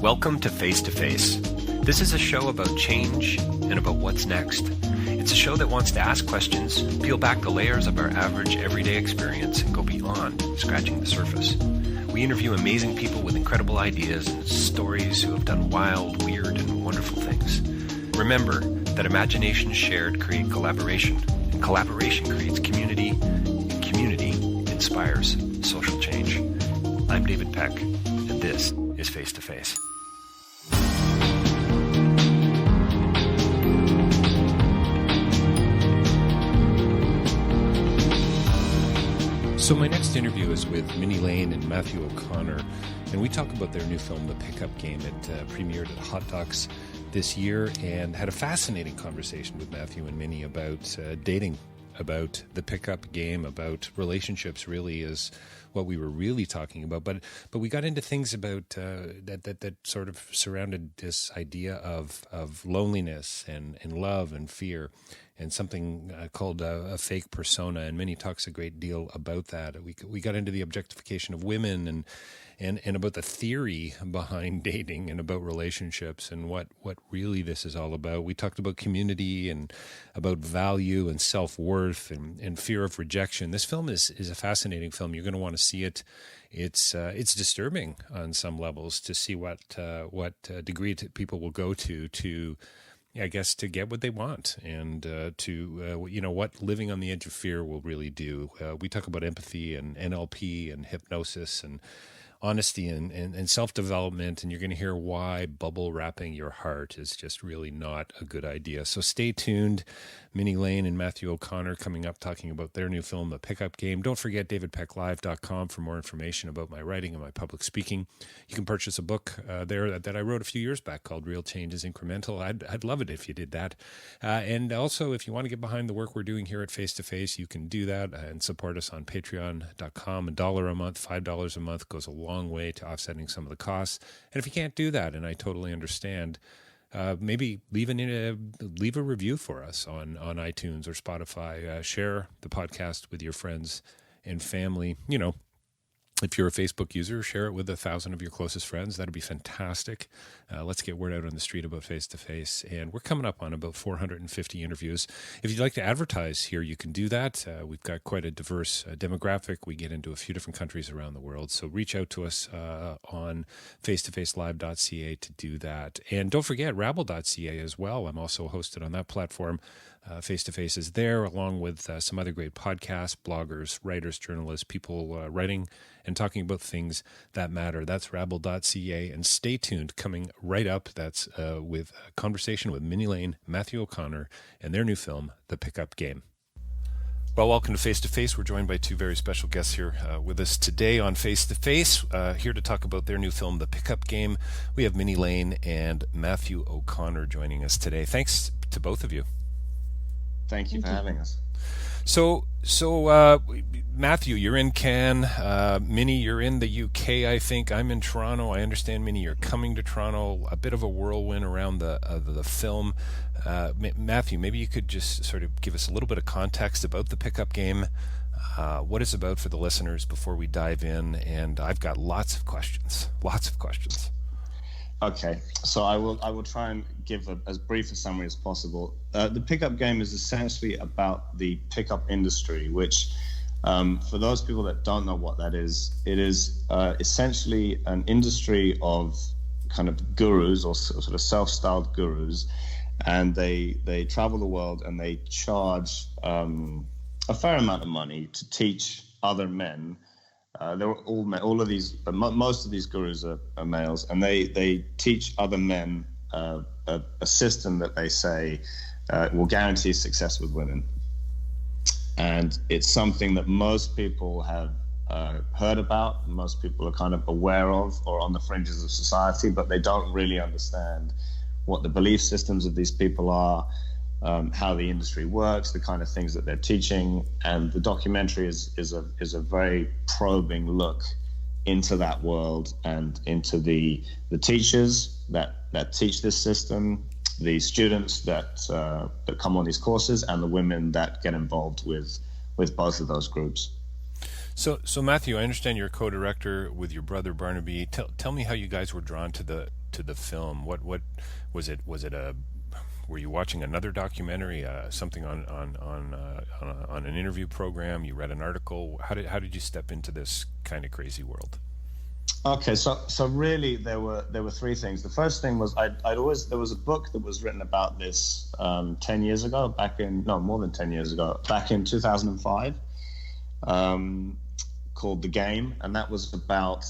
Welcome to Face to Face. This is a show about change and about what's next. It's a show that wants to ask questions, peel back the layers of our average everyday experience, and go beyond scratching the surface. We interview amazing people with incredible ideas and stories who have done wild, weird, and wonderful things. Remember that imagination shared creates collaboration, and collaboration creates community, and community inspires social change. I'm David Peck, and this is Face to Face. So my next interview is with Minnie Lane and Matthew O'Connor, and we talk about their new film, The Pickup Game. It premiered at Hot Docs this year, and had a fascinating conversation with Matthew and Minnie about dating, about the pickup game, about relationships really is what we were really talking about. But we got into things about that sort of surrounded this idea of loneliness and love and fear, and something called a fake persona. And Minnie talks a great deal about that. We got into the objectification of women and about the theory behind dating and about relationships and what really this is all about. We talked about community and about value and self-worth and fear of rejection. This film is a fascinating film. You're going to want to see it. It's disturbing on some levels to see what degree people will go to I guess, to get what they want, and what living on the edge of fear will really do. We talk about empathy and NLP and hypnosis and honesty and self-development, and you're going to hear why bubble wrapping your heart is just really not a good idea. So stay tuned. Minnie Lane and Matthew O'Connor coming up talking about their new film, The Pickup Game. Don't forget davidpecklive.com for more information about my writing and my public speaking. You can purchase a book there that I wrote a few years back called Real Change is Incremental. I'd love it if you did that. And also, if you want to get behind the work we're doing here at Face to Face, you can do that and support us on patreon.com. $1 a month, $5 a month goes a long way to offsetting some of the costs. And if you can't do that, and I totally understand, maybe leave a review for us on iTunes or Spotify. Share the podcast with your friends and family. You know, if you're a Facebook user, share it with 1,000 of your closest friends. That'd be fantastic. Let's get word out on the street about Face to Face. And we're coming up on about 450 interviews. If you'd like to advertise here, you can do that. We've got quite a diverse demographic. We get into a few different countries around the world. So reach out to us on facetofacelive.ca to do that. And don't forget rabble.ca as well. I'm also hosted on that platform. Face to Face is there, along with some other great podcasts, bloggers, writers, journalists, people writing and talking about things that matter. That's rabble.ca. And stay tuned, coming right up, that's with a conversation with Minnie Lane, Matthew O'Connor, and their new film, The Pickup Game. Well, welcome to Face to Face. We're joined by two very special guests here with us today on Face to Face, here to talk about their new film, The Pickup Game. We have Minnie Lane and Matthew O'Connor joining us today. Thanks to both of you. Thank you for having us. So Matthew, you're in Cannes. Minnie, you're in the UK, I think. I'm in Toronto. I understand, Minnie, you're coming to Toronto. A bit of a whirlwind around the film. Matthew, maybe you could just sort of give us a little bit of context about The Pickup Game, what it's about for the listeners before we dive in. And I've got lots of questions. Okay, so I will try and give as brief a summary as possible. The Pickup Game is essentially about the pickup industry, which, for those people that don't know what that is, it is essentially an industry of kind of gurus or sort of self-styled gurus, and they travel the world and they charge a fair amount of money to teach other men. They're all men. All of these, most of these gurus are males, and they teach other men a system that they say will guarantee success with women. And it's something that most people have heard about, most people are kind of aware of or on the fringes of society, but they don't really understand what the belief systems of these people are, how the industry works, the kind of things that they're teaching. And the documentary is a very probing look into that world and into the teachers that teach this system, the students that come on these courses, and the women that get involved with both of those groups. So Matthew, I understand you're a co-director with your brother Barnaby. Tell me how you guys were drawn to the film. What was it? Was it a Were you watching another documentary, something on an interview program? You read an article. How did you step into this kind of crazy world? Okay, so really there were three things. The first thing was there was a book that was written about this 10 years ago, more than 10 years ago, back in 2005, called The Game, and that was about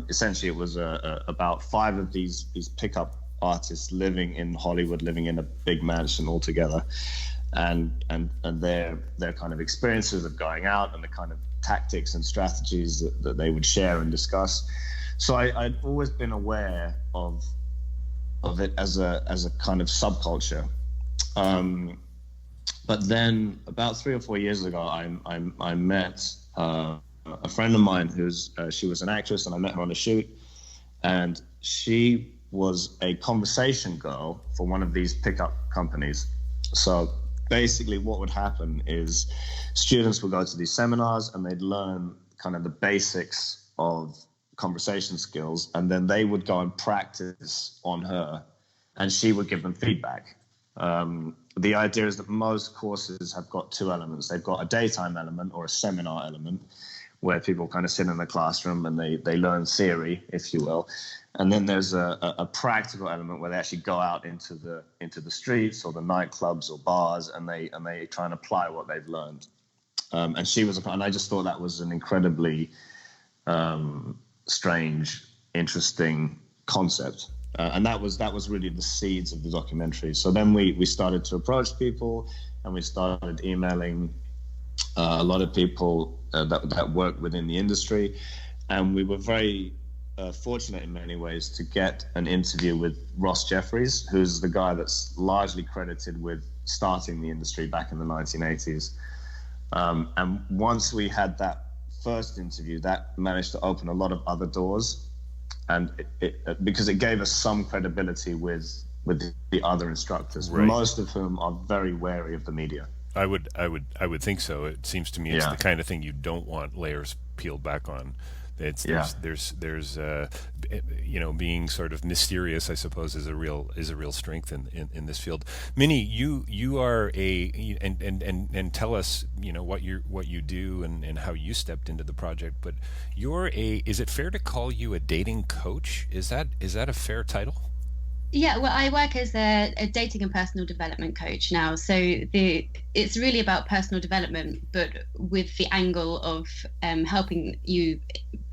essentially it was about five of these pickup artists living in Hollywood, living in a big mansion all together, and their kind of experiences of going out and the kind of tactics and strategies that they would share and discuss. So I'd always been aware of it as a kind of subculture. But then about 3 or 4 years ago, I met a friend of mine she was an actress, and I met her on a shoot, and she was a conversation girl for one of these pickup companies. So basically what would happen is students would go to these seminars and they'd learn kind of the basics of conversation skills, and then they would go and practice on her and she would give them feedback. The idea is that most courses have got two elements. They've got a daytime element or a seminar element where people kind of sit in the classroom and they learn theory, if you will. And then there's a practical element where they actually go out into the streets or the nightclubs or bars, and they try and apply what they've learned. And I just thought that was an incredibly strange, interesting concept. And that was really the seeds of the documentary. So then we started to approach people, and we started emailing a lot of people that work within the industry, and we were very fortunate in many ways to get an interview with Ross Jeffries, who's the guy that's largely credited with starting the industry back in the 1980s. And once we had that first interview, that managed to open a lot of other doors, and because it gave us some credibility with the other instructors, right, most of whom are very wary of the media. I would think so. It seems to me it's the kind of thing you don't want layers peeled back on. There's being sort of mysterious, I suppose, is a real strength in this field. Minnie, you are and tell us what you do and how you stepped into the project. But is it fair to call you a dating coach? Is that a fair title? Yeah, well, I work as a dating and personal development coach now. So it's really about personal development, but with the angle of helping you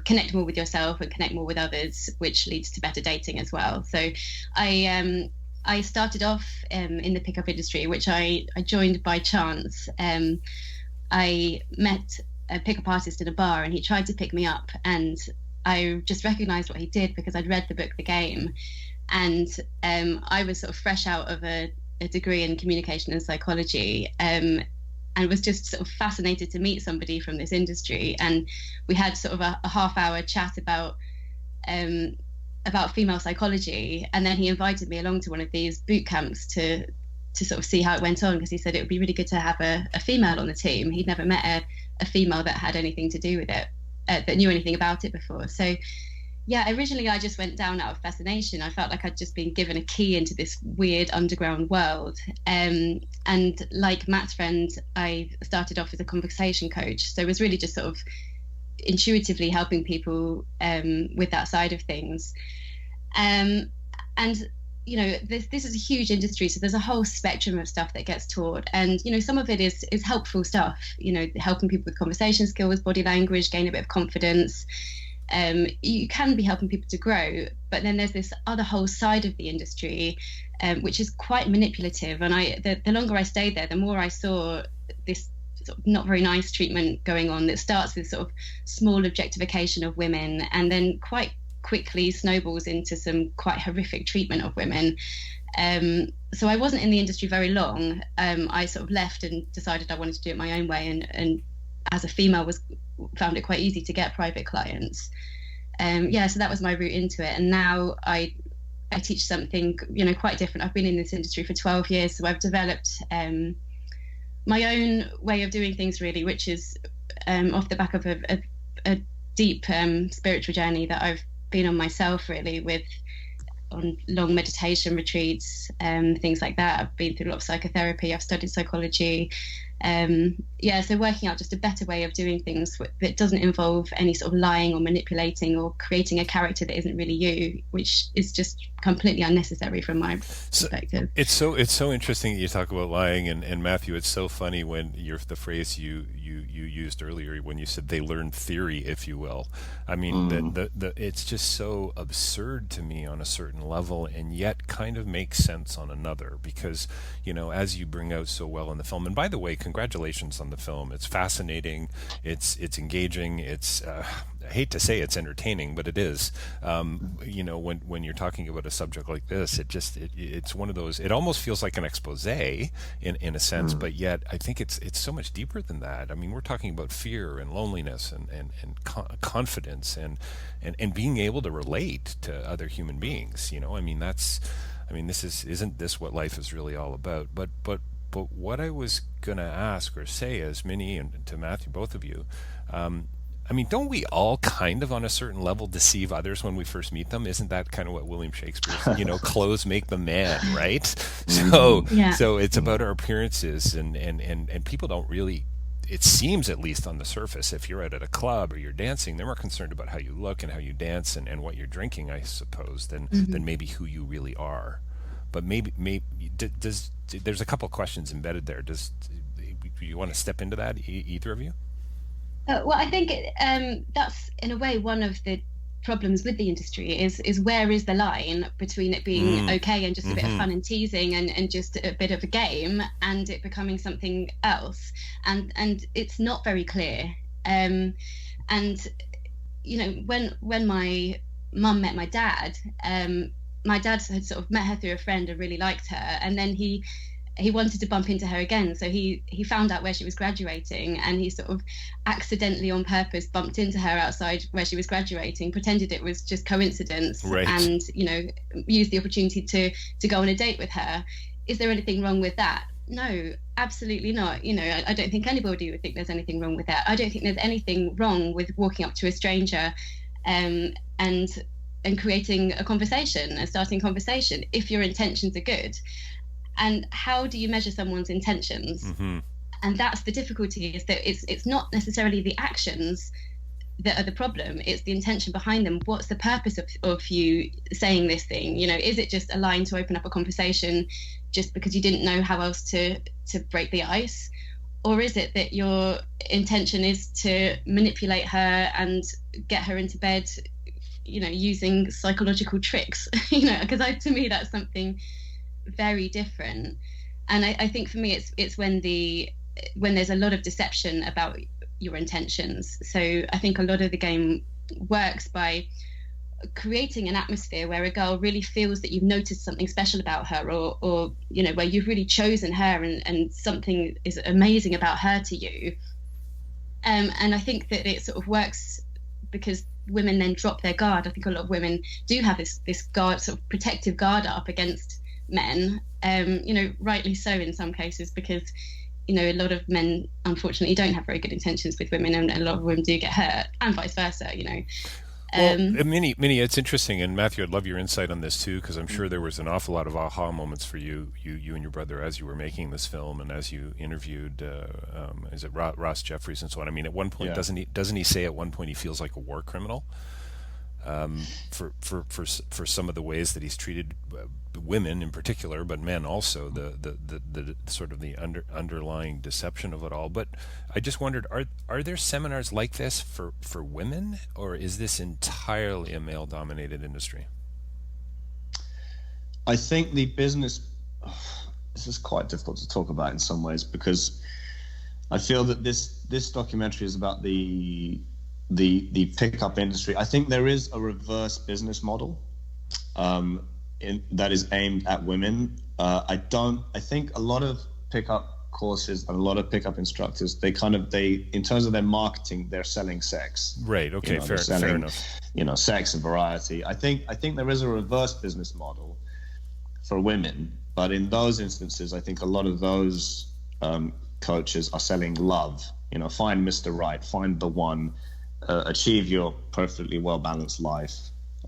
connect more with yourself and connect more with others, which leads to better dating as well. So I started off in the pickup industry, which I joined by chance. I met a pickup artist in a bar, and he tried to pick me up, and I just recognized what he did because I'd read the book The Game. And I was sort of fresh out of a degree in communication and psychology, and was just sort of fascinated to meet somebody from this industry. And we had sort of a half-hour chat about female psychology, and then he invited me along to one of these boot camps to sort of see how it went on, because he said it would be really good to have a female on the team. He'd never met a female that had anything to do with it, that knew anything about it before. So yeah, originally I just went down out of fascination. I felt like I'd just been given a key into this weird underground world. And like Matt's friend, I started off as a conversation coach. So it was really just sort of intuitively helping people with that side of things. And this is a huge industry, so there's a whole spectrum of stuff that gets taught, and some of it is helpful stuff, helping people with conversation skills, body language, gain a bit of confidence. You can be helping people to grow, but then there's this other whole side of the industry, which is quite manipulative. And the longer I stayed there, the more I saw this sort of not very nice treatment going on that starts with sort of small objectification of women, and then quite quickly snowballs into some quite horrific treatment of women. So I wasn't in the industry very long. I sort of left and decided I wanted to do it my own way, and as a female found it quite easy to get private clients. So that was my route into it. And now I teach something, quite different. I've been in this industry for 12 years, so I've developed my own way of doing things, really, which is off the back of a deep spiritual journey that I've been on myself, really, on long meditation retreats, things like that. I've been through a lot of psychotherapy. I've studied psychology. So working out just a better way of doing things that doesn't involve any sort of lying or manipulating or creating a character that isn't really you, which is just completely unnecessary from my perspective. It's so interesting that you talk about lying, and Matthew, it's so funny when the phrase you used earlier when you said they learned theory, if you will. I mean, it's just so absurd to me on a certain level, and yet kind of makes sense on another, because, as you bring out so well in the film, and by the way, congratulations on the film. It's fascinating. It's engaging. It's I hate to say it's entertaining, but it is. When you're talking about a subject like this, it's one of those. It almost feels like an expose in a sense, but yet I think it's so much deeper than that. I mean, we're talking about fear and loneliness and confidence and being able to relate to other human beings. Isn't this what life is really all about? But what I was going to ask or say is, Minnie, and to Matthew, both of you, don't we all kind of on a certain level deceive others when we first meet them? Isn't that kind of what William Shakespeare said? Clothes make the man, right? So it's about our appearances, and people don't really, it seems, at least on the surface, if you're out at a club or you're dancing, they're more concerned about how you look and how you dance and what you're drinking, I suppose, than maybe who you really are. But maybe there's a couple of questions embedded there. Do you want to step into that, either of you? Well, I think that's in a way one of the problems with the industry is where is the line between it being okay and just a bit of fun and teasing and just a bit of a game, and it becoming something else, and it's not very clear. And when my mum met my dad had sort of met her through a friend and really liked her, and then he wanted to bump into her again, so he found out where she was graduating, and he sort of accidentally, on purpose, bumped into her outside where she was graduating, pretended it was just coincidence, right, and used the opportunity to go on a date with her. Is there anything wrong with that? No, absolutely not. I don't think anybody would think there's anything wrong with that. I don't think there's anything wrong with walking up to a stranger and creating a conversation and starting a conversation if your intentions are good. And how do you measure someone's intentions? And that's the difficulty, is that it's not necessarily the actions that are the problem, it's the intention behind them. What's the purpose of you saying this thing? Is it just a line to open up a conversation just because you didn't know how else to break the ice? Or is it that your intention is to manipulate her and get her into bed, using psychological tricks? Because to me that's something very different. And I think for me it's when there's a lot of deception about your intentions. So I think a lot of the game works by creating an atmosphere where a girl really feels that you've noticed something special about her, or where you've really chosen her and something is amazing about her to you. And I think that it sort of works because women then drop their guard. I think a lot of women do have this guard, sort of protective guard up against men, rightly so in some cases, because a lot of men unfortunately don't have very good intentions with women, and a lot of women do get hurt, and vice versa. Well, Minnie, it's interesting, and Matthew, I'd love your insight on this too, because I'm sure there was an awful lot of aha moments for you and your brother as you were making this film, and as you interviewed, is it Ross Jeffries and so on. I mean, at one point, doesn't he say at one point he feels like a war criminal for some of the ways that he's treated women in particular, but men also, the sort of the underlying deception of it all. But I just wondered, are there seminars like this for women, or is this entirely a male-dominated industry? I think the business, this is quite difficult to talk about in some ways, because I feel that this documentary is about the pickup industry. I think there is a reverse business model that is aimed at women. I think a lot of pickup courses and a lot of pickup instructors, they in terms of their marketing, they're selling sex. Right. Okay. Fair enough. Sex and variety. I think there is a reverse business model for women, but in those instances, I think a lot of those coaches are selling love. You know, find Mr. Right, find the one, achieve your perfectly well balanced life.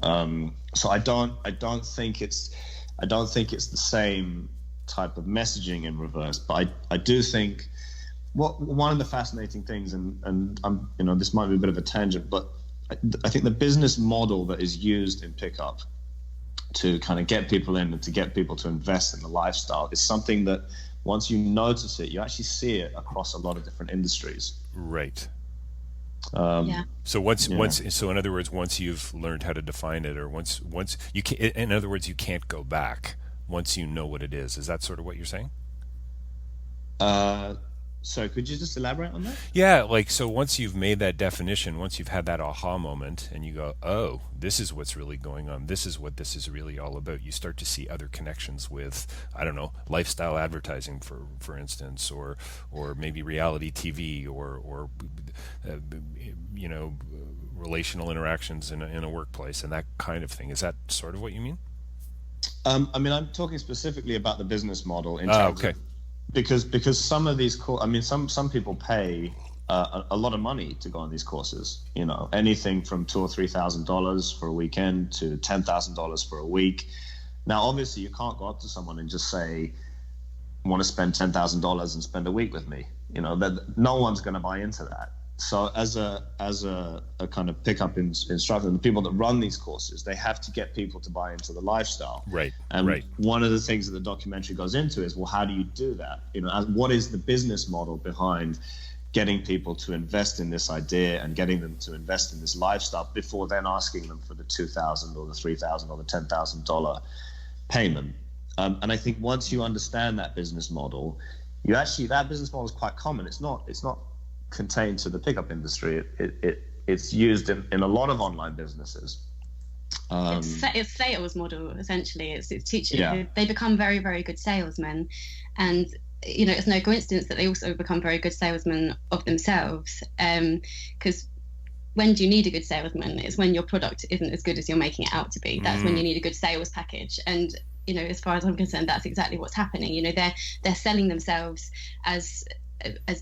So I don't think it's the same type of messaging in reverse. But I do think one of the fascinating things, and I'm, you know, this might be a bit of a tangent, but I think the business model that is used in pickup to kind of get people in and to get people to invest in the lifestyle is something that once you notice it, you actually see it across a lot of different industries. Right. Yeah. So so in other words, once you've learned how to define it, or once you can, in other words, you can't go back once you know what it is. Is that sort of what you're saying? So could you just elaborate on that? Yeah, like, so once you've made that definition, once you've had that aha moment and you go, oh, this is what's really going on, this is what this is really all about, you start to see other connections with, I don't know, lifestyle advertising, for instance, or maybe reality TV, or you know, relational interactions in a workplace and that kind of thing. Is that sort of what you mean? I mean, I'm talking specifically about the business model in terms of, because some of these some people pay a lot of money to go on these courses. You know, anything from $2,000 or $3,000 for a weekend to $10,000 for a week. Now, obviously, you can't go up to someone and just say, "I want to spend $10,000 and spend a week with me." You know, that no one's going to buy into that. So as a kind of pickup instructor, the people that run these courses, they have to get people to buy into the lifestyle. Right. And right. One of the things that the documentary goes into is, well, how do you do that? You know, what is the business model behind getting people to invest in this idea and getting them to invest in this lifestyle before then asking them for the $2,000 or the $3,000 or the $10,000 payment? And I think once you understand that business model, that business model is quite common. It's not contained to the pickup industry. It's used in a lot of online businesses. It's sales model, essentially. It's teaching. Yeah. They become very, very good salesmen, and you know, it's no coincidence that they also become very good salesmen of themselves. Because when do you need a good salesman? It's when your product isn't as good as you're making it out to be. That's when you need a good sales package. And you know, as far as I'm concerned, that's exactly what's happening. You know, they're selling themselves as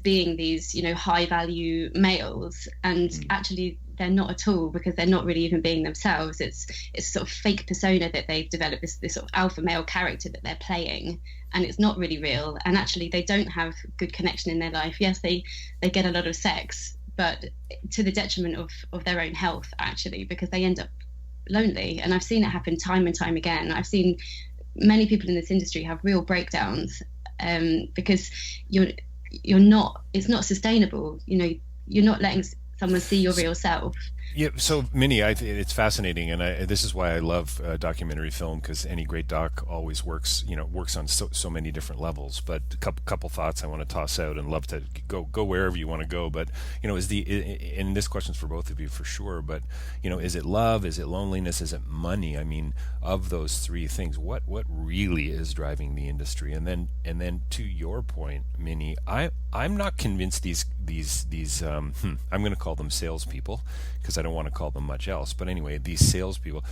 being these, you know, high value males, and actually they're not at all, because they're not really even being themselves. It's sort of fake persona that they've developed, this sort of alpha male character that they're playing, and it's not really real. And actually they don't have good connection in their life. Yes, they get a lot of sex, but to the detriment of their own health, actually, because they end up lonely. And I've seen it happen time and time again. I've seen many people in this industry have real breakdowns, because it's not sustainable. You know, you're not letting someone see your real self. Yeah. So, Minnie, it's fascinating, and this is why I love documentary film, because any great doc always works on so many different levels. But a couple thoughts I want to toss out, and love to go wherever you want to go. But you know, and this question's for both of you for sure. But you know, is it love? Is it loneliness? Is it money? I mean, of those three things, what really is driving the industry? And then to your point, Minnie, I'm not convinced these I'm going to call them salespeople, because I don't want to call them much else. But anyway, these salespeople,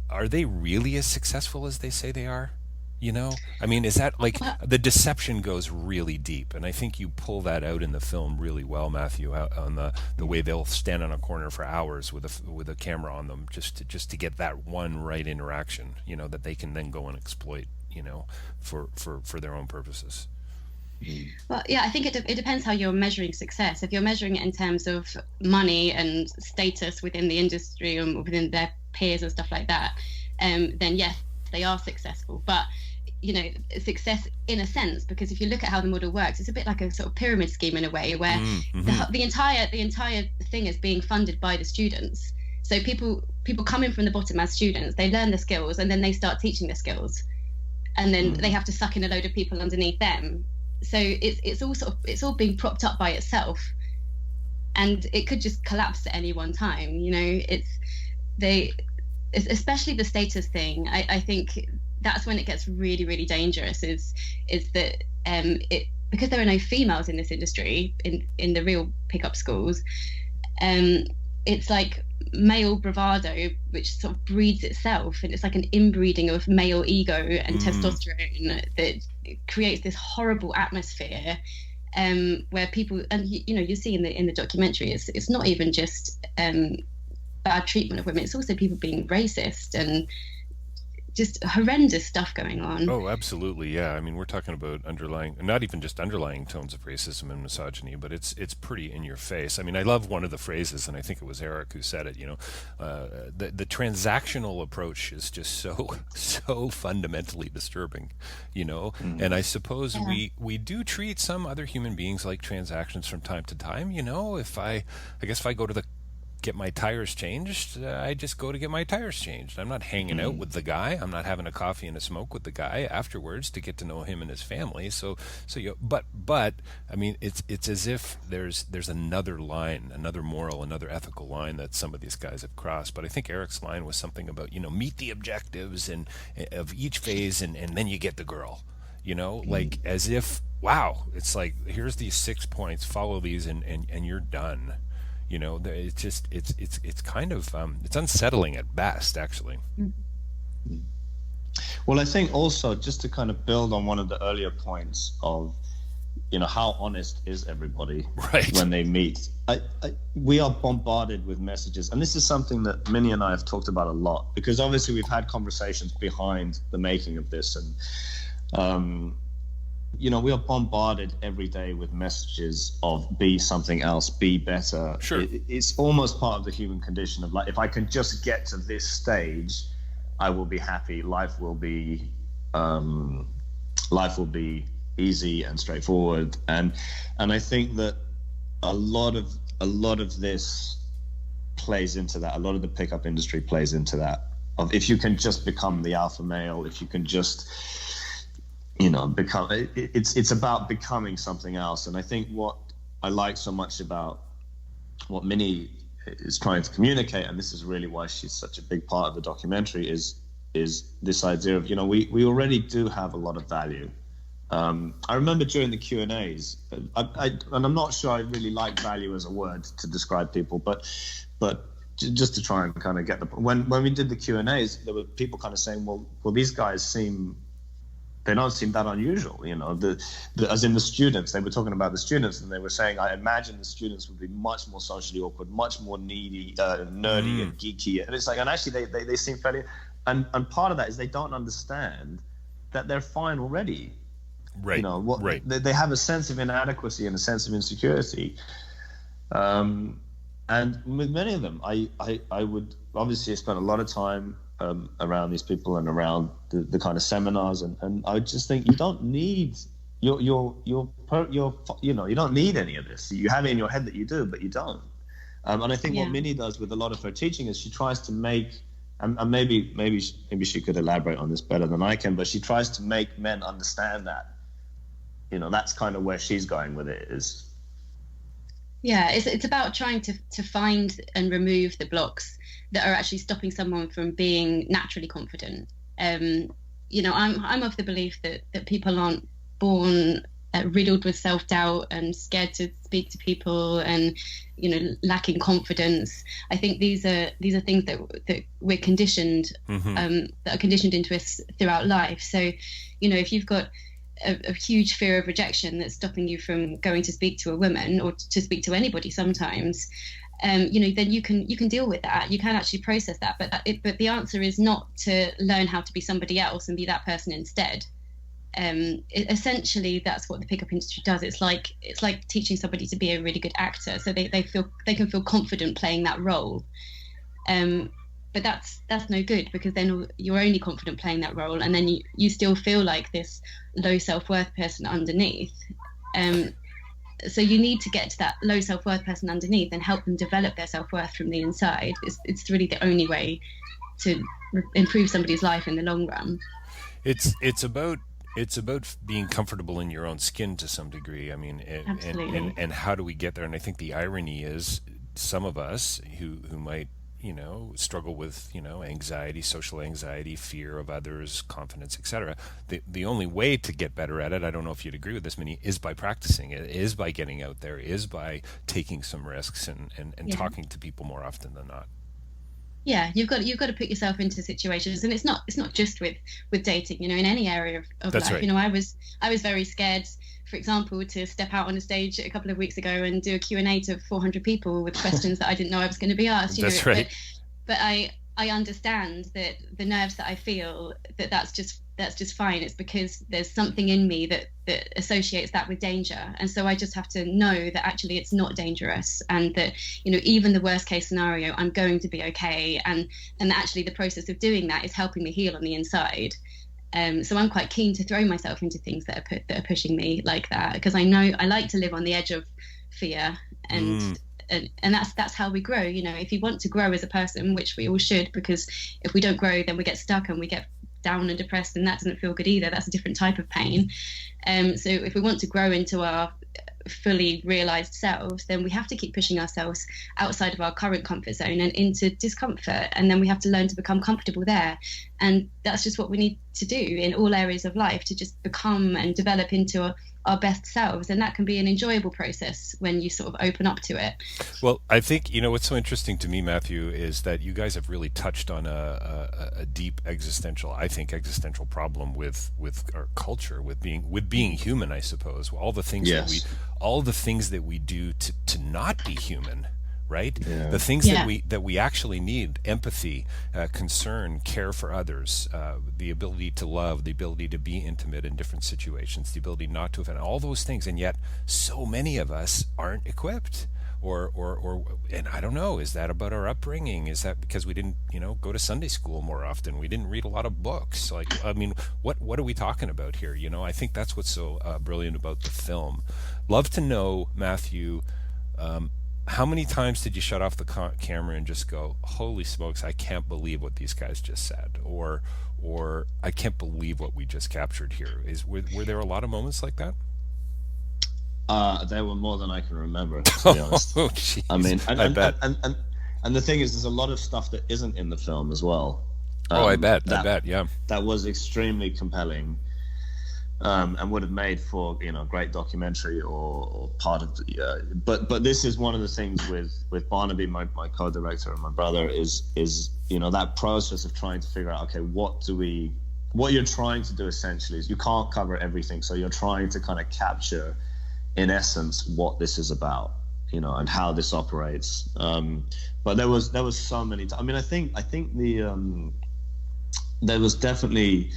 are they really as successful as they say they are? You know, I mean, is that like, the deception goes really deep, and I think you pull that out in the film really well, Matthew, on the way they'll stand on a corner for hours with a camera on them just to get that one right interaction, you know, that they can then go and exploit, you know, for their own purposes. Well, yeah, I think it depends how you're measuring success. If you're measuring it in terms of money and status within the industry and within their peers and stuff like that, then yes, they are successful. But you know, success in a sense, because if you look at how the model works, it's a bit like a sort of pyramid scheme in a way, where the entire thing is being funded by the students. So people come in from the bottom as students, they learn the skills, and then they start teaching the skills, and then they have to suck in a load of people underneath them. So it's all being propped up by itself, and it could just collapse at any one time. You know, it's especially the status thing. I think that's when it gets really, really dangerous. Is that because there are no females in this industry in the real pickup schools. It's like male bravado, which sort of breeds itself, and it's like an inbreeding of male ego and testosterone that creates this horrible atmosphere where people, and you see in the documentary, it's not even just bad treatment of women, it's also people being racist and just horrendous stuff going on. Oh, absolutely, yeah. I mean, we're talking about underlying, not even just underlying tones of racism and misogyny, but it's pretty in your face. I mean, I love one of the phrases, and I think it was Eric who said it. The transactional approach is just so fundamentally disturbing. And I suppose we do treat some other human beings like transactions from time to time. I guess if I go to get my tires changed, I just go to get my tires changed. I'm not hanging out with the guy. I'm not having a coffee and a smoke with the guy afterwards to get to know him and his family. But I mean, it's as if there's another line, another moral, another ethical line that some of these guys have crossed. But I think Eric's line was something about meet the objectives and of each phase, and then you get the girl. Like as if, wow, it's like, here's these 6 points, follow these, and you're done. It's just it's kind of it's unsettling at best, actually. Well, I think also, just to kind of build on one of the earlier points of how honest is everybody when they meet. We are bombarded with messages, and this is something that Minnie and I have talked about a lot, because obviously we've had conversations behind the making of this, and we are bombarded every day with messages of be something else, be better. Sure. It's almost part of the human condition of, like, if I can just get to this stage, I will be happy. Life will be easy and straightforward. And I think that a lot of this plays into that. A lot of the pickup industry plays into that. Of, if you can just become the alpha male, if you can just become, it's about becoming something else. And I think what I like so much about what Minnie is trying to communicate, and this is really why she's such a big part of the documentary, is this idea of, we already do have a lot of value. I remember during the Q&As, and I'm not sure I really like value as a word to describe people, but just to try and kind of get when we did the Q&As, there were people kind of saying, well, these guys they don't seem that unusual, as in the students. They were talking about the students, and they were saying, I imagine the students would be much more socially awkward, much more needy, nerdy and geeky. And it's like, and actually they seem fairly, and part of that is they don't understand that they're fine already. Right. Right. They have a sense of inadequacy and a sense of insecurity. And with many of them, I would obviously spend a lot of time around these people and around the kind of seminars, and I just think you don't need you don't need any of this. You have it in your head that you do, but you don't. And I think what Minnie does with a lot of her teaching is she tries to make, and maybe she could elaborate on this better than I can, but she tries to make men understand that. That's kind of where she's going with it. It's about trying to find and remove the blocks that are actually stopping someone from being naturally confident. I'm of the belief that people aren't born riddled with self-doubt and scared to speak to people and lacking confidence. I think these are things that we're conditioned, that are conditioned into us throughout life. So if you've got a huge fear of rejection that's stopping you from going to speak to a woman or to speak to anybody sometimes, then you can deal with that. You can actually process that. But the answer is not to learn how to be somebody else and be that person instead. Essentially, that's what the pickup industry does. It's like teaching somebody to be a really good actor, so they can feel confident playing that role. But that's no good, because then you're only confident playing that role, and then you still feel like this low self-worth person underneath. So you need to get to that low self-worth person underneath and help them develop their self-worth from the inside. It's really the only way to improve somebody's life in the long run. It's about being comfortable in your own skin to some degree. I mean, and how do we get there? And I think the irony is, some of us who might struggle with anxiety, social anxiety, fear of others, confidence, etc. The only way to get better at it, I don't know if you'd agree with this, Minnie, is by practicing it, is by getting out there, is by taking some risks and talking to people more often than not. Yeah, you've got to put yourself into situations, and it's not just with dating. You know, in any area of That's life. right. You know, I was very scared, for example, to step out on a stage a couple of weeks ago and do a Q&A to 400 people with questions that I didn't know I was going to be asked. You That's know, right. But I understand that the nerves that I feel, that's just fine. It's because there's something in me that associates that with danger, and so I just have to know that actually it's not dangerous, and that, you know, even the worst case scenario, I'm going to be okay, and actually the process of doing that is helping me heal on the inside. So I'm quite keen to throw myself into things that are pushing me like that, because I know I like to live on the edge of fear, and that's how we grow. You know, if you want to grow as a person, which we all should, because if we don't grow, then we get stuck and we get down and depressed, and that doesn't feel good either. That's a different type of pain. So if we want to grow into our fully realized selves, then we have to keep pushing ourselves outside of our current comfort zone and into discomfort, and then we have to learn to become comfortable there. And that's just what we need to do in all areas of life, to just become and develop into our best selves, and that can be an enjoyable process when you sort of open up to it. Well, I think, you know, what's so interesting to me, Matthew, is that you guys have really touched on a deep existential problem with our culture, with being human, I suppose. All the things Yes. that we do to not be human, right? Yeah. The things that we actually need: empathy, concern, care for others, the ability to love, the ability to be intimate in different situations, the ability not to offend, all those things. And yet so many of us aren't equipped, or and I don't know, is that about our upbringing? Is that because we didn't, you know, go to Sunday school more often? We didn't read a lot of books. Like, I mean, what are we talking about here? You know, I think that's what's so brilliant about the film. Love to know, Matthew, how many times did you shut off the camera and just go, "Holy smokes, I can't believe what these guys just said," or "I can't believe what we just captured here"? Were there a lot of moments like that? There were more than I can remember, to be honest. Oh, geez. I mean, I bet. And the thing is, there's a lot of stuff that isn't in the film as well. I bet, yeah. That was extremely compelling, and would have made for, you know, a great documentary or part of the. But this is one of the things with Barnaby, my co-director, and my brother, is you know, that process of trying to figure out, okay, what you're trying to do essentially is, you can't cover everything, so you're trying to kind of capture, in essence, what this is about, you know, and how this operates. But there was so many. I mean, I think the there was definitely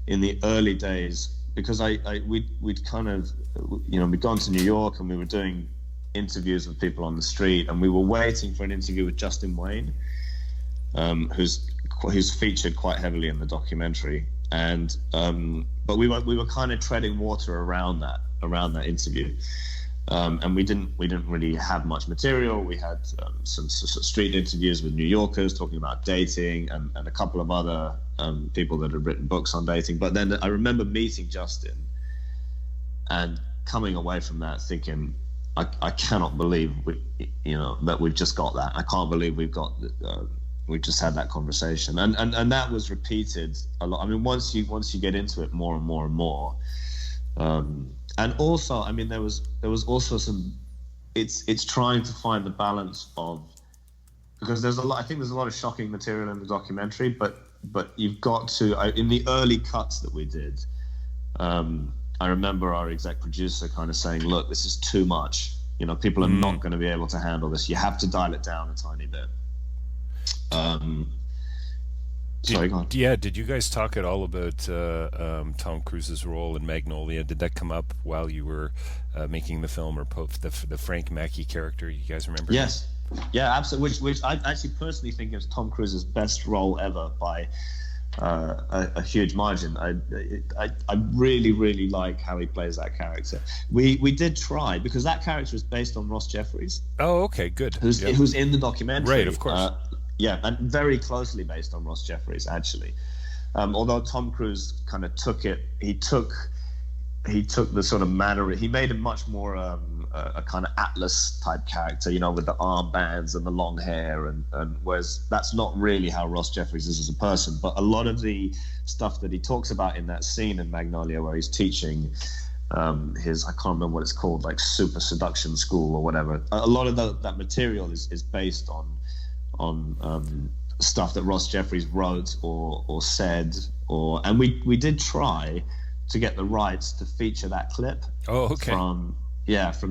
in the early days, because we'd kind of, you know, we'd gone to New York and we were doing interviews with people on the street, and we were waiting for an interview with Justin Wayne, who's featured quite heavily in the documentary, and but we were kind of treading water around that interview, and we didn't really have much material. We had some street interviews with New Yorkers talking about dating, and a couple of other people that had written books on dating. But then I remember meeting Justin and coming away from that thinking, I cannot believe that we've just got that. I can't believe we've just had that conversation, and that was repeated a lot. I mean, once you get into it more and more and more, and also, I mean, there was also some. It's trying to find the balance of, because there's a lot. I think there's a lot of shocking material in the documentary, but you've got to, in the early cuts that we did, I remember our exec producer kind of saying, "Look, this is too much. You know, people are not going to be able to handle this. You have to dial it down a tiny bit." Sorry, go on. Yeah, did you guys talk at all about Tom Cruise's role in Magnolia? Did that come up while you were making the film, or the Frank Mackey character? You guys remember? Yes. Yeah, absolutely. Which I actually personally think is Tom Cruise's best role ever by a huge margin. I really, really like how he plays that character. We did try, because that character is based on Ross Jeffries. Oh, okay, good. Who's in the documentary. Right, of course. Yeah, and very closely based on Ross Jeffries, actually. Although Tom Cruise kind of took it, he took the sort of manner. He made him much more a kind of Atlas type character, you know, with the armbands and the long hair, and whereas that's not really how Ross Jeffries is as a person. But a lot of the stuff that he talks about in that scene in Magnolia, where he's teaching his, I can't remember what it's called, like super seduction school or whatever. A lot of that material is based on stuff that Ross Jeffries wrote or said, and we did try to get the rights to feature that clip. Oh, okay. From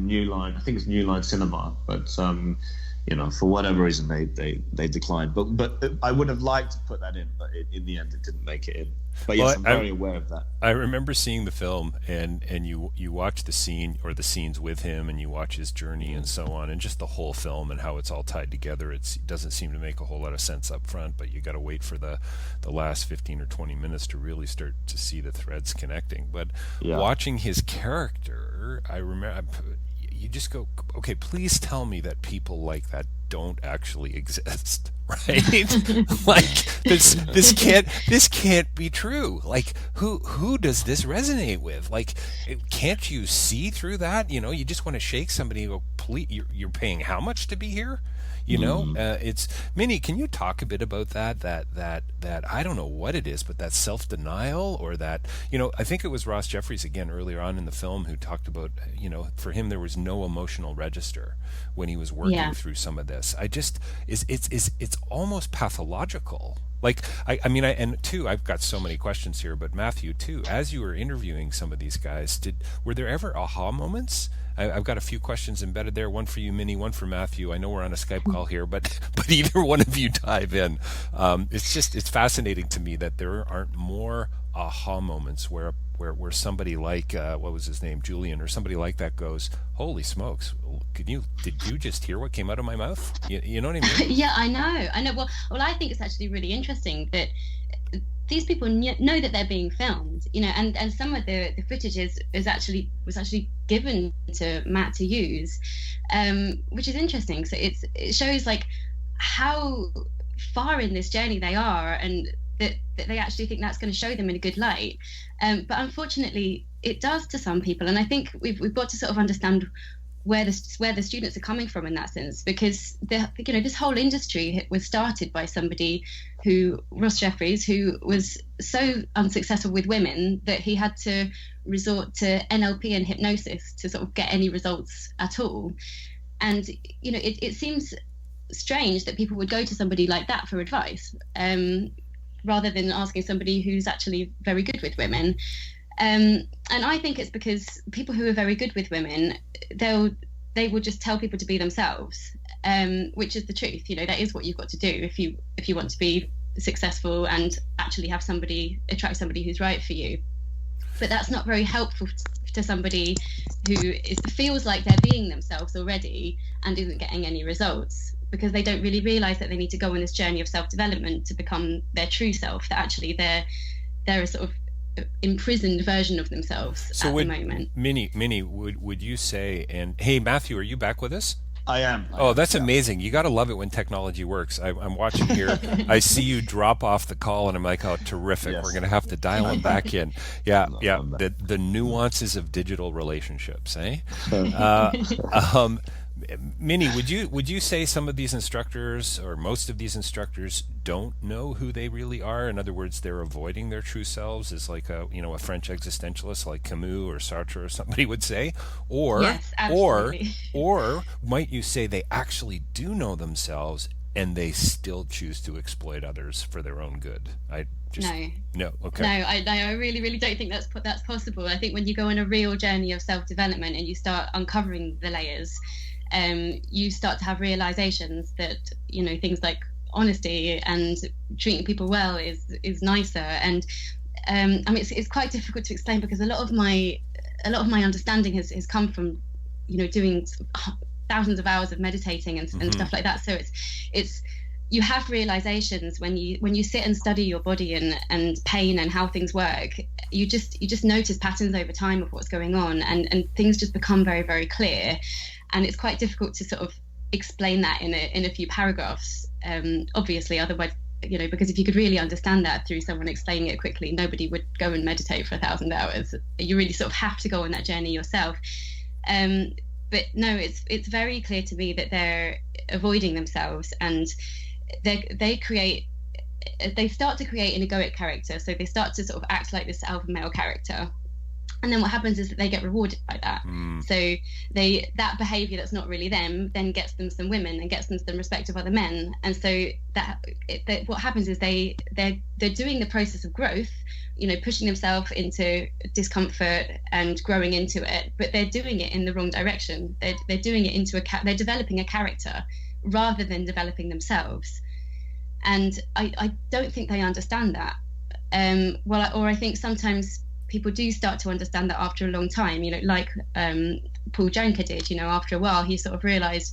New Line. I think it's New Line Cinema, but for whatever reason they declined. But I would have liked to put that in, but in the end it didn't make it in. But yes, I'm very aware of that. I remember seeing the film, and you watch the scene or the scenes with him, and you watch his journey and so on, and just the whole film and how it's all tied together. It doesn't seem to make a whole lot of sense up front, but you got to wait for the last 15 or 20 minutes to really start to see the threads connecting. But watching his character, I remember, you just go, okay, please tell me that people like that don't actually exist, right? Like this can't be true. Like who does this resonate with? Like, can't you see through that? You just want to shake somebody and go, please, you're paying how much to be here? It's Minnie. Can you talk a bit about that I don't know what it is, but that self-denial, or that, I think it was Ross Jeffries again earlier on in the film who talked about, for him there was no emotional register when he was working through some of this. It's almost pathological. Like, I've got so many questions here, but Matthew too, as you were interviewing some of these guys, were there ever aha moments? I've got a few questions embedded there, one for you, Minnie, one for Matthew. I know we're on a Skype call here, but either one of you dive in. It's fascinating to me that there aren't more aha moments where somebody like, what was his name, Julian, or somebody like that goes, holy smokes, did you just hear what came out of my mouth? You know what I mean? Yeah, I know. Well, I think it's actually really interesting that these people know that they're being filmed, and some of the footage was actually given to Matt to use, which is interesting. So it shows like how far in this journey they are, and that they actually think that's going to show them in a good light. But unfortunately, it does to some people, and I think we've got to sort of understand where the students are coming from in that sense, because this whole industry was started by somebody Ross Jeffries, who was so unsuccessful with women that he had to resort to NLP and hypnosis to sort of get any results at all. And it seems strange that people would go to somebody like that for advice, rather than asking somebody who's actually very good with women. And I think it's because people who are very good with women, they will just tell people to be themselves, which is the truth. That is what you've got to do if you want to be successful and actually have attract somebody who's right for you. But that's not very helpful to somebody who feels like they're being themselves already and isn't getting any results, because they don't really realize that they need to go on this journey of self-development to become their true self, that actually they're a sort of imprisoned version of themselves at the moment. Minnie, would you say, and hey, Matthew, are you back with us? I am. That's amazing. You got to love it when technology works. I'm watching here. I see you drop off the call, and I'm like, oh, terrific. Yes. We're going to have to dial him back in. Yeah. The nuances of digital relationships, eh? Minnie, would you say some of these instructors, or most of these instructors, don't know who they really are? In other words, they're avoiding their true selves, as like a French existentialist like Camus or Sartre or somebody would say, or yes, absolutely. or might you say they actually do know themselves and they still choose to exploit others for their own good? No. Okay. No, I really, really don't think that's possible. I think when you go on a real journey of self-development and you start uncovering the layers, you start to have realizations that things like honesty and treating people well is nicer. And it's quite difficult to explain, because a lot of my understanding has come from doing thousands of hours of meditating and stuff like that. So it's you have realizations when you sit and study your body and pain and how things work. You just notice patterns over time of what's going on, and things just become very, very clear. And it's quite difficult to sort of explain that in a few paragraphs. Obviously, otherwise, because if you could really understand that through someone explaining it quickly, nobody would go and meditate for 1,000 hours. You really sort of have to go on that journey yourself. But no, it's very clear to me that they're avoiding themselves, and they start to create an egoic character. So they start to sort of act like this alpha male character, And then what happens is that they get rewarded by that. So that behavior that's not really them then gets them some women and gets them some respect of other men. And so what happens is they're doing the process of growth, pushing themselves into discomfort and growing into it, but they're doing it in the wrong direction. They're doing it they're developing a character rather than developing themselves. And I don't think they understand that. Or I think sometimes people do start to understand that after a long time, like Paul Janka did. After a while, he sort of realized,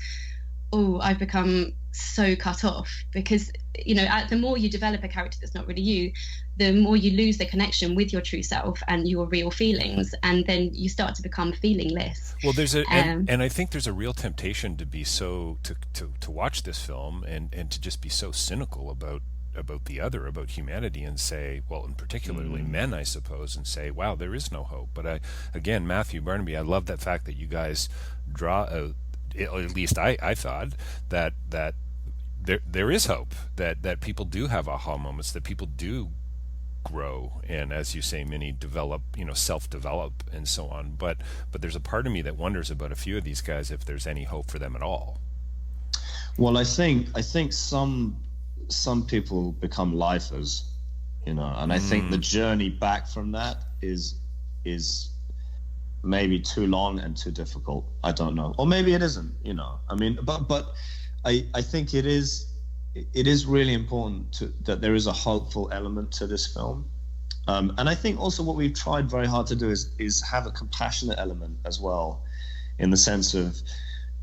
oh, I've become so cut off, because the more you develop a character that's not really you, the more you lose the connection with your true self and your real feelings, and then you start to become feelingless. Well, there's and I think there's a real temptation to be to watch this film and to just be so cynical about the other, about humanity, and say, well, and particularly men, I suppose, and say, wow, there is no hope. But again, Matthew, Barnaby, I love that fact that you guys draw out, at least I thought that there is hope, that people do have aha moments, that people do grow, and as you say, Minnie, develop, self-develop and so on. But there's a part of me that wonders about a few of these guys, if there's any hope for them at all. Well, I think some people become lifers, and I think the journey back from that is maybe too long and too difficult. I don't know, or maybe it isn't. I mean, but I think it is really important that there is a hopeful element to this film, and I think also what we've tried very hard to do is have a compassionate element as well, in the sense of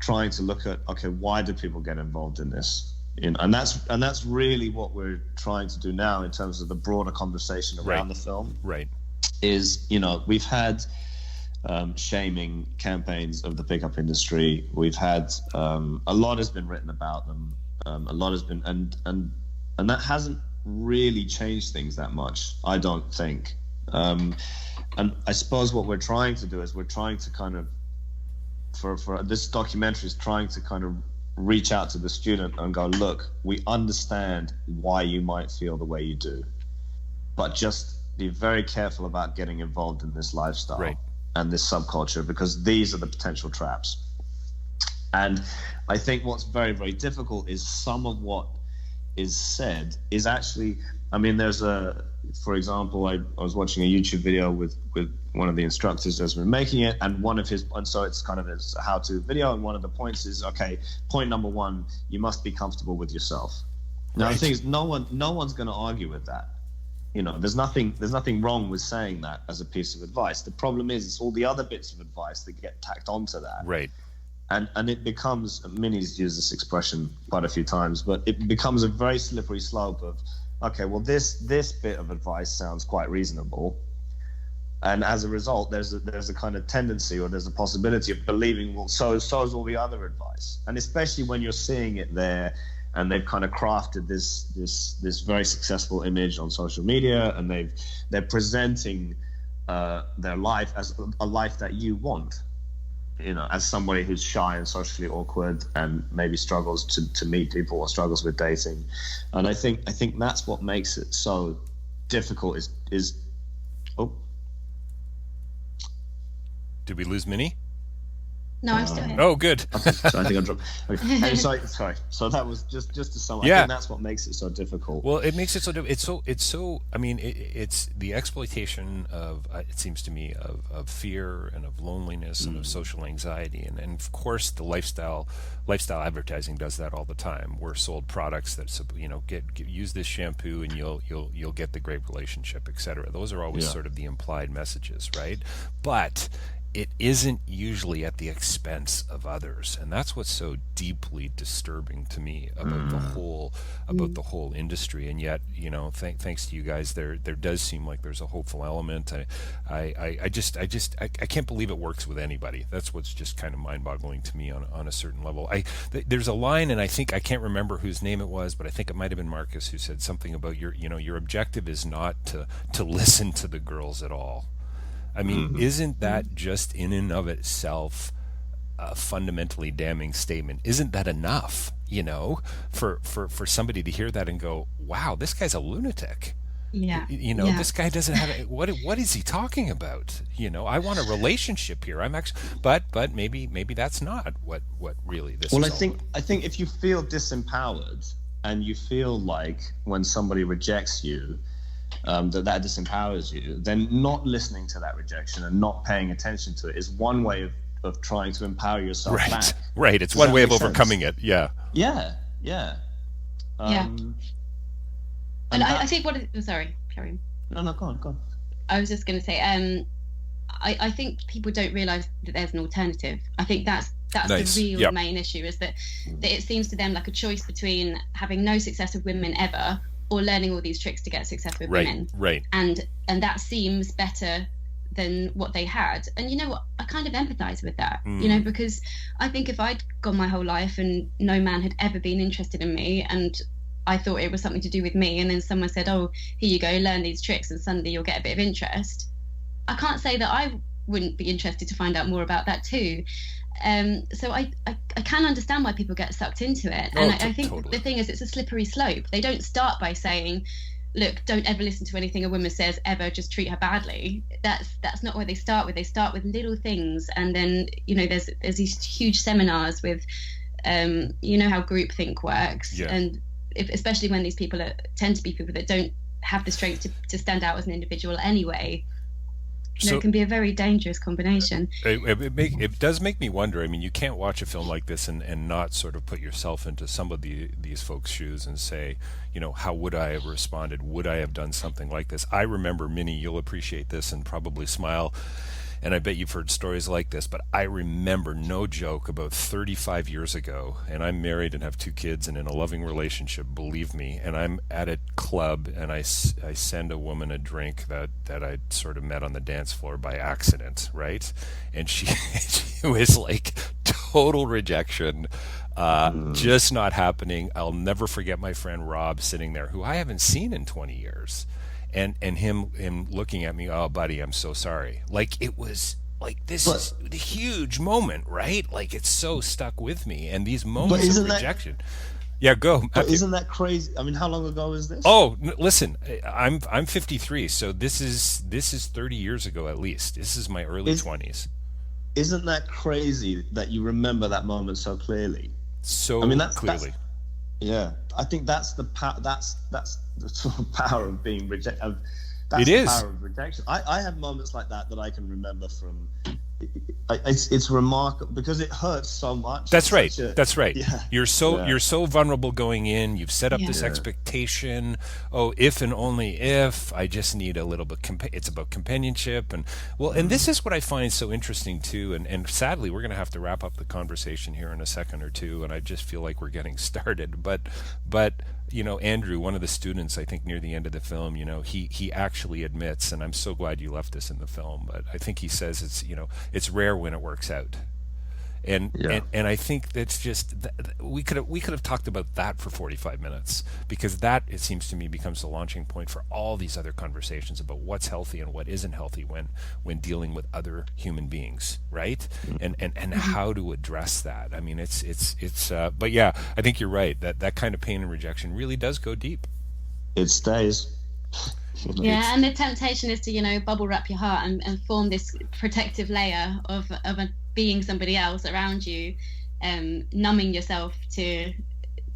trying to look at, okay, why do people get involved in this? And that's really what we're trying to do now in terms of the broader conversation around the film. Right. Is, we've had shaming campaigns of the pickup industry. We've had a lot has been written about them. A lot has been, and that hasn't really changed things that much, I don't think. And I suppose what we're trying to do is we're trying to kind of, for this documentary, is trying to kind of reach out to the student and go, look, we understand why you might feel the way you do, but just be very careful about getting involved in this lifestyle and this subculture, because these are the potential traps. And I think what's very, very difficult is some of what is said is actually, I mean, for example, I was watching a YouTube video with one of the instructors as we're making it, and so it's kind of a how-to video, and one of the points is, okay, point number one, you must be comfortable with yourself. Now, the thing is, no one's going to argue with that. There's nothing wrong with saying that as a piece of advice. The problem is, it's all the other bits of advice that get tacked onto that. Right. And it becomes, Minnie's used this expression quite a few times, but it becomes a very slippery slope of, okay, well, this bit of advice sounds quite reasonable, and as a result, there's a kind of tendency, or there's a possibility of believing, well, so is all the other advice. And especially when you're seeing it there, and they've kind of crafted this very successful image on social media, and they're presenting their life as a life that you want, as somebody who's shy and socially awkward and maybe struggles to meet people or struggles with dating. And I think that's what makes it so difficult is Did we lose Minnie? No, I'm still here. Oh, good. Okay, so I think I dropped. Okay. Sorry. So that was just to sum up. I think that's what makes it so difficult. Well, it makes it so difficult. It's so. I mean, it's the exploitation of. It seems to me of fear and of loneliness and of social anxiety, and of course the lifestyle advertising does that all the time. We're sold products that use this shampoo and you'll get the great relationship, etc. Those are always sort of the implied messages, right? But it isn't usually at the expense of others, and that's what's so deeply disturbing to me about the whole industry. And yet, thanks to you guys, there does seem like there's a hopeful element. I can't believe it works with anybody. That's what's just kind of mind-boggling to me on a certain level. There's a line, and I can't remember whose name it was, but I think it might have been Marcus who said something about your objective is not to listen to the girls at all. I mean, isn't that just in and of itself a fundamentally damning statement? Isn't that enough, for somebody to hear that and go, wow, this guy's a lunatic? Yeah. This guy doesn't have what is he talking about? I want a relationship here. I'm actually, but maybe that's not what really this is. Well, I think if you feel disempowered and you feel like when somebody rejects you, that disempowers you, then not listening to that rejection and not paying attention to it is one way of trying to empower yourself back. Right. It's one way of overcoming it. Yeah. Yeah. And I think sorry, carry on. No, go on. I was just going to say, I think people don't realise that there's an alternative. I think that's nice. The real main issue, is that it seems to them like a choice between having no success with women ever or learning all these tricks to get success with women. Right. And that seems better than what they had. And you know what? I kind of empathise with that, because I think if I'd gone my whole life and no man had ever been interested in me, and I thought it was something to do with me, and then someone said, oh, here you go, learn these tricks and suddenly you'll get a bit of interest, I can't say that I wouldn't be interested to find out more about that too. So I can understand why people get sucked into it. And I think totally. The thing is, it's a slippery slope. They don't start by saying, look, don't ever listen to anything a woman says ever, just treat her badly. That's not where they start with. They start with little things, and then there's these huge seminars with how groupthink works, and especially when these people tend to be people that don't have the strength to stand out as an individual anyway. It can be a very dangerous combination. It does make me wonder. I mean, you can't watch a film like this and not sort of put yourself into some of these folks' shoes and say, how would I have responded? Would I have done something like this? I remember, Minnie, you'll appreciate this and probably smile, and I bet you've heard stories like this, but I remember, no joke, about 35 years ago, and I'm married and have 2 kids and in a loving relationship, believe me, and I'm at a club and I send a woman a drink that I sort of met on the dance floor by accident, right? And she was like total rejection, just not happening. I'll never forget my friend Rob sitting there, who I haven't seen in 20 years. And him looking at me, oh, buddy, I'm so sorry. Like, it was like, this is a huge moment, right? Like, it's so stuck with me. And these moments of rejection. Yeah, go. But isn't that crazy? I mean, how long ago is this? Oh, listen, I'm 53, so this is 30 years ago at least. This is my early 20s. Isn't that crazy that you remember that moment so clearly? Clearly. Yeah, I think that's the the sort of power of being rejected. It is the power of rejection. I have moments like that I can remember from. It's remarkable because it hurts so much. That's right. Yeah. You're so vulnerable going in. You've set up this expectation. Oh, if and only if. I just need a little bit. It's about companionship and this is what I find so interesting too. And sadly, we're going to have to wrap up the conversation here in a second or two. And I just feel like we're getting started. But Andrew, one of the students, I think near the end of the film, he actually admits, and I'm so glad you left this in the film, but I think he says it's rare when it works out. And I think that's just we could have talked about that for 45 minutes, because that, it seems to me, becomes the launching point for all these other conversations about what's healthy and what isn't healthy when dealing with other human beings, right? And how to address that. I mean, it's but yeah, I think you're right, that kind of pain and rejection really does go deep. It stays. Yeah, and the temptation is to bubble wrap your heart and form this protective layer of being somebody else around you, numbing yourself to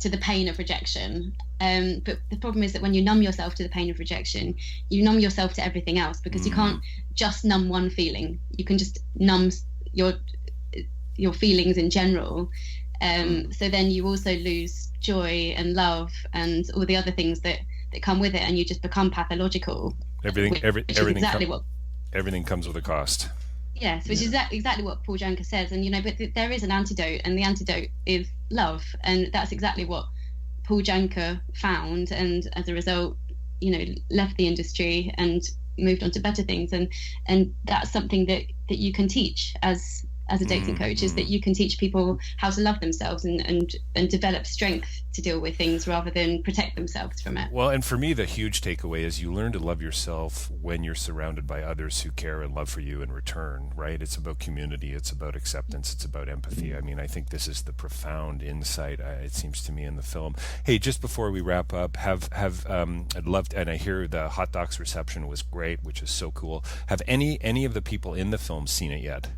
the pain of rejection. But the problem is that when you numb yourself to the pain of rejection, you numb yourself to everything else, because you can't just numb one feeling. You can just numb your feelings in general. So then you also lose joy and love and all the other things that come with it, and you just become pathological. Everything comes with a cost. Yes, which is exactly what Paul Janka says. And but there is an antidote, and the antidote is love, and that's exactly what Paul Janka found, and as a result left the industry and moved on to better things, and that's something that you can teach as as a dating coach, is that you can teach people how to love themselves and develop strength to deal with things rather than protect themselves from it. Well, and for me, the huge takeaway is you learn to love yourself when you're surrounded by others who care and love for you in return, right? It's about community, it's about acceptance, it's about empathy. I mean, I think this is the profound insight, it seems to me, in the film. Hey, just before we wrap up, I'd love to, and I hear the hot docs reception was great, which is so cool. Have any of the people in the film seen it yet?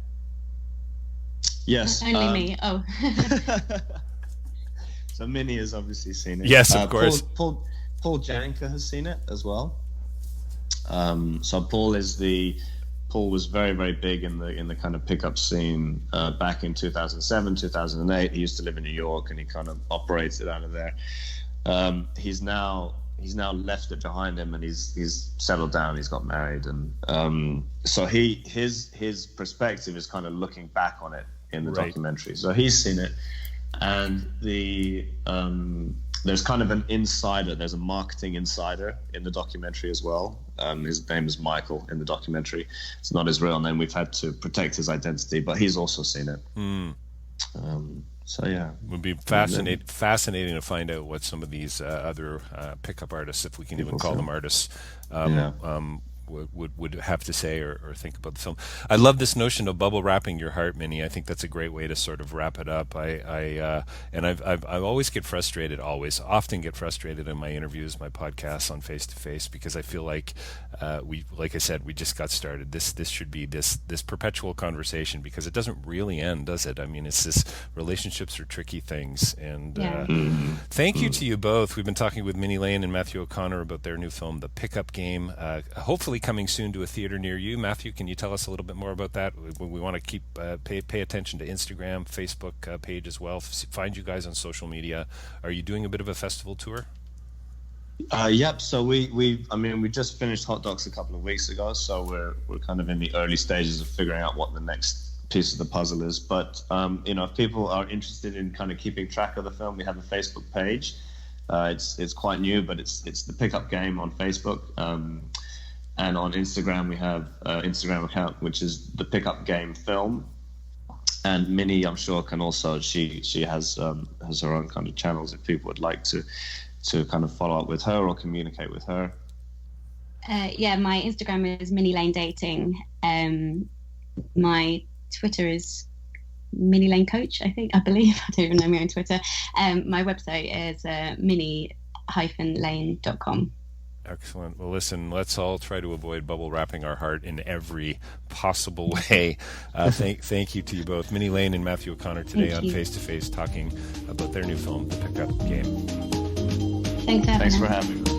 Yes. Only me. Oh. So Minnie has obviously seen it. Yes, of course. Paul Janka has seen it as well. So Paul was very, very big in the kind of pickup scene back in 2007, 2008. He used to live in New York, and he kind of operated out of there. He's now left it behind him, and he's settled down. He's got married, and so his perspective is kind of looking back on it in the documentary. So he's seen it, and there's kind of an insider. There's a marketing insider in the documentary as well. His name is Michael in the documentary. It's not his real name. We've had to protect his identity, but he's also seen it. So yeah, it would be fascinating to find out what some of these other pickup artists, if we can even call them artists, would have to say or think about the film. I love this notion of bubble wrapping your heart, Minnie. I think that's a great way to sort of wrap it up. I always often get frustrated in my interviews, my podcasts on Face to Face, because I feel like like I said, we just got started. This should be this perpetual conversation, because it doesn't really end, does it? I mean, it's this, relationships are tricky things. And thank you to you both. We've been talking with Minnie Lane and Matthew O'Connor about their new film, The Pickup Game, hopefully coming soon to a theater near you. Matthew, can you tell us a little bit more about that? We want to keep pay attention to Instagram, Facebook page as well. Find you guys on social media. Are you doing a bit of a festival tour? Yep. So we just finished Hot Docs a couple of weeks ago, so we're kind of in the early stages of figuring out what the next piece of the puzzle is. But if people are interested in kind of keeping track of the film, we have a Facebook page. It's quite new, but it's The Pickup Game on Facebook. And on Instagram, we have an Instagram account, which is The Pickup Game Film. And Minnie, I'm sure, can also, she has her own kind of channels if people would like to kind of follow up with her or communicate with her. My Instagram is Minnie Lane Dating. My Twitter is Minnie Lane Coach, I believe. I don't even know my own Twitter. My website is minnie-lane.com. Excellent. Well, listen, let's all try to avoid bubble wrapping our heart in every possible way. Thank you to you both, Minnie Lane and Matthew O'Connor, today on Face to Face, talking about their new film, The Pickup Game. Thanks for having us. For having me.